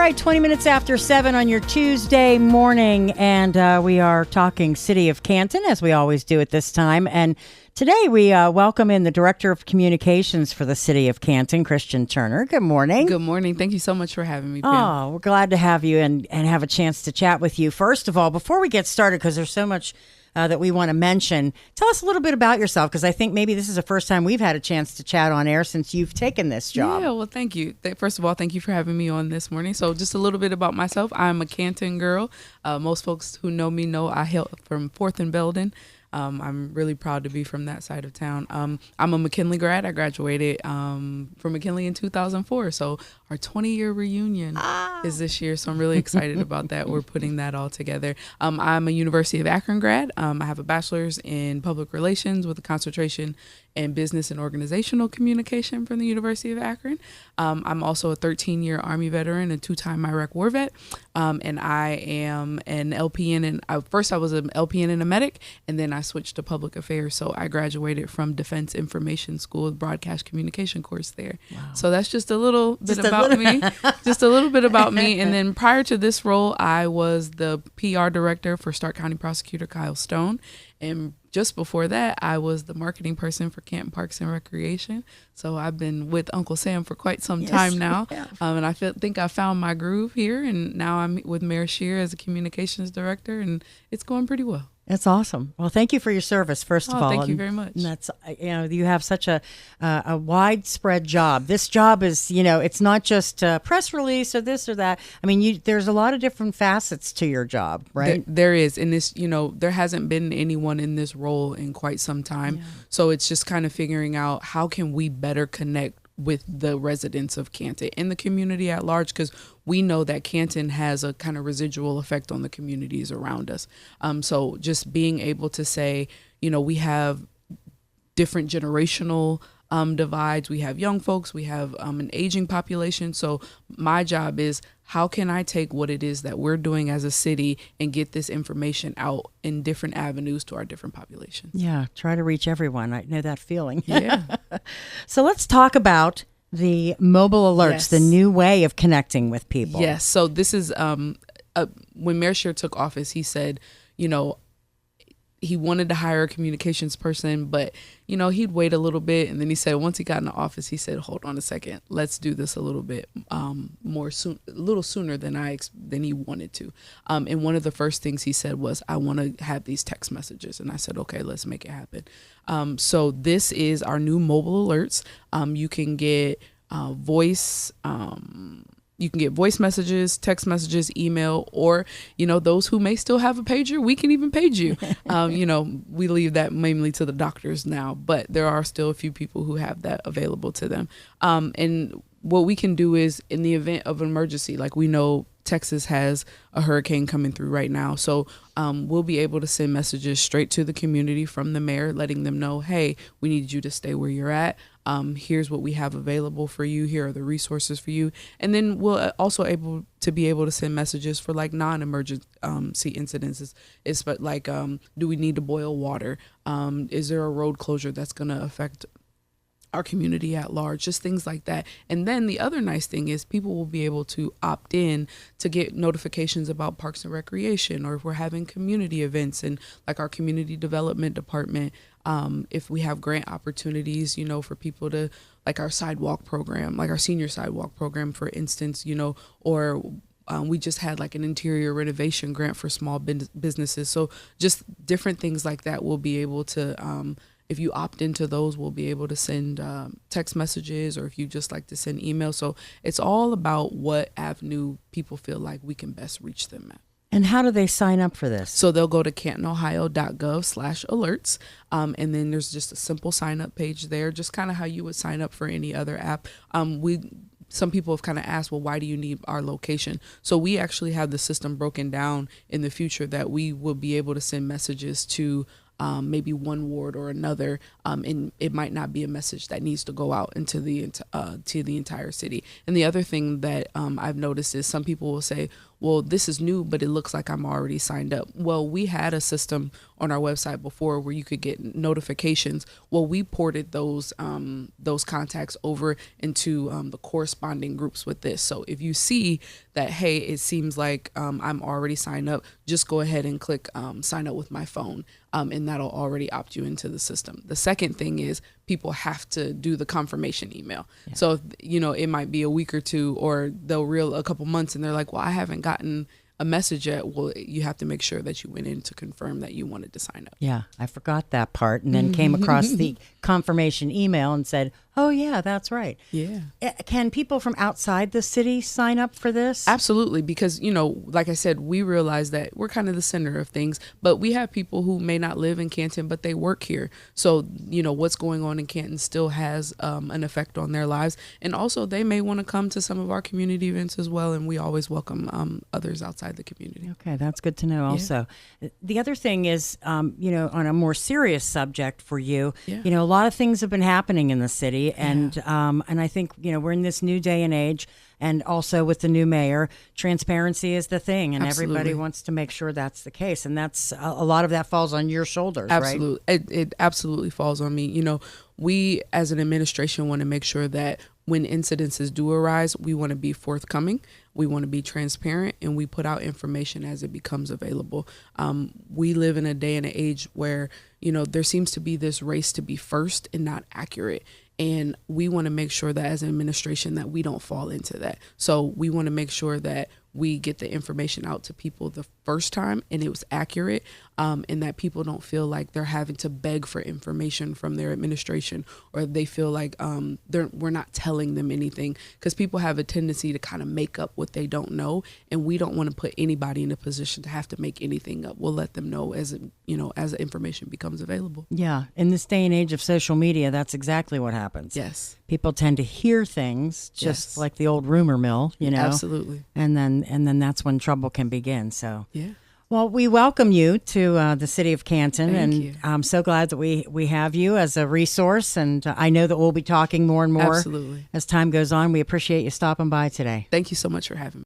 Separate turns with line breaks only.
right, 20 minutes after 7 on your Tuesday morning, and we are talking City of Canton, as we always do at this time. And today we welcome in the Director of Communications for the City of Canton, Christian Turner. Good morning.
Good morning. Thank you so much for having me, Pam.
Oh, we're glad to have you and have a chance to chat with you. First of all, before we get started, because there's so much that we want to mention, tell us a little bit about yourself, because I think maybe this is the first time we've had a chance to chat on air since you've taken this job.
Yeah, well, thank you. First of all, thank you for having me on this morning. So just a little bit about myself. I'm a Canton girl. Most folks who know me know I hail from 4th and Belden. I'm really proud to be from that side of town. I'm a McKinley grad. I graduated from McKinley in 2004. So our 20-year reunion is this year. So I'm really excited about that. We're putting that all together. I'm a University of Akron grad. I have a bachelor's in public relations with a concentration in business and organizational communication from the University of Akron. I'm also a 13-year Army veteran, a 2-time Iraq war vet. And I am an LPN. And first I was an LPN and a medic, and then I switched to public affairs. So I graduated from Defense Information School, broadcast communication course there. Wow. So that's just a little bit about me, just a little bit about me. And then prior to this role, I was the PR director for Stark County Prosecutor Kyle Stone. And just before that, I was the marketing person for Canton Parks and Recreation. So I've been with Uncle Sam for quite some time now. And I think I found my groove here. And now I'm with Mayor Scheer as a communications director, and it's going pretty well.
That's awesome. Well, thank you for your service, first of all.
Thank you very much.
And that's, you have such a widespread job. This job is, it's not just a press release or this or that. I mean, there's a lot of different facets to your job, right?
There is. And this, there hasn't been anyone in this role in quite some time. Yeah. So it's just kind of figuring out how can we better connect with the residents of Canton and the community at large, because we know that Canton has a kind of residual effect on the communities around us. So just being able to say, we have different generational divides. We have young folks, we have an aging population. So my job is, how can I take what it is that we're doing as a city and get this information out in different avenues to our different populations?
Yeah, try to reach everyone. I know that feeling.
Yeah.
So let's talk about the mobile alerts,
Yes.
the new way of connecting with people.
Yes. So this is when Mayor Scheer took office, he said, he wanted to hire a communications person, but, he'd wait a little bit. And then he said, once he got in the office, he said, hold on a second, let's do this a little bit a little sooner than he wanted to. And one of the first things he said was, I want to have these text messages. And I said, okay, let's make it happen. So this is our new mobile alerts. You can get voice messages, text messages, email, or, those who may still have a pager, we can even page you. We leave that mainly to the doctors now, but there are still a few people who have that available to them. And what we can do is, in the event of an emergency, like we know Texas has a hurricane coming through right now. So we'll be able to send messages straight to the community from the mayor, letting them know, hey, we need you to stay where you're at. Here's what we have available for you. Here are the resources for you. And then we'll also be able to send messages for like non-emergency incidences. It's but like, do we need to boil water? Is there a road closure that's going to affect our community at large, just things like that. And then the other nice thing is people will be able to opt in to get notifications about parks and recreation, or if we're having community events, and like our community development department, if we have grant opportunities, for people to, like our sidewalk program, like our senior sidewalk program, for instance, or we just had like an interior renovation grant for small businesses. So just different things like that we'll be able to, if you opt into those, we'll be able to send text messages, or if you just like to send emails. So it's all about what avenue people feel like we can best reach them at.
And how do they sign up for this?
So they'll go to cantonohio.gov/alerts. And then there's just a simple sign up page there, just kind of how you would sign up for any other app. Some people have kind of asked, well, why do you need our location? So we actually have the system broken down in the future that we will be able to send messages to maybe one ward or another, and it might not be a message that needs to go out into the to the entire city. And the other thing that I've noticed is some people will say, well, this is new, but it looks like I'm already signed up. Well, we had a system on our website before where you could get notifications. Well, we ported those contacts over into the corresponding groups with this. So if you see that, hey, it seems like I'm already signed up, just go ahead and click sign up with my phone, and that'll already opt you into the system. The second thing is people have to do the confirmation email. Yeah. So, it might be a week or two, or they'll reel a couple months and they're like, well, I haven't gotten a message yet. Well, you have to make sure that you went in to confirm that you wanted to sign up.
Yeah, I forgot that part, and then came across the confirmation email and said, oh, yeah, that's right.
Yeah.
Can people from outside the city sign up for this?
Absolutely, because, like I said, we realize that we're kind of the center of things, but we have people who may not live in Canton, but they work here. So, what's going on in Canton still has an effect on their lives. And also, they may want to come to some of our community events as well, and we always welcome others outside the community.
Okay, that's good to know also. Yeah. The other thing is, on a more serious subject for you, a lot of things have been happening in the city. And I think, we're in this new day and age, and also with the new mayor, transparency is the thing, and
Absolutely.
Everybody wants to make sure that's the case. And that's a lot of that falls on your shoulders,
Absolutely.
right?
It absolutely falls on me. We as an administration want to make sure that when incidences do arise, we want to be forthcoming, we want to be transparent, and we put out information as it becomes available. We live in a day and an age where, there seems to be this race to be first and not accurate. And we want to make sure that as an administration that we don't fall into that. So we want to make sure that we get the information out to people the first time and it was accurate, and that people don't feel like they're having to beg for information from their administration, or they feel like we're not telling them anything, because people have a tendency to kind of make up what they don't know, and we don't want to put anybody in a position to have to make anything up. We'll let them know as the information becomes available.
Yeah, in this day and age of social media, that's exactly what happens.
Yes.
People tend to hear things just like the old rumor mill,
Absolutely.
And then that's when trouble can begin. So,
yeah.
Well, we welcome you to the City of Canton.
Thank
and
you.
I'm so glad that we have you as a resource. And I know that we'll be talking more and more
Absolutely.
as time goes on. We appreciate you stopping by today.
Thank you so much for having me.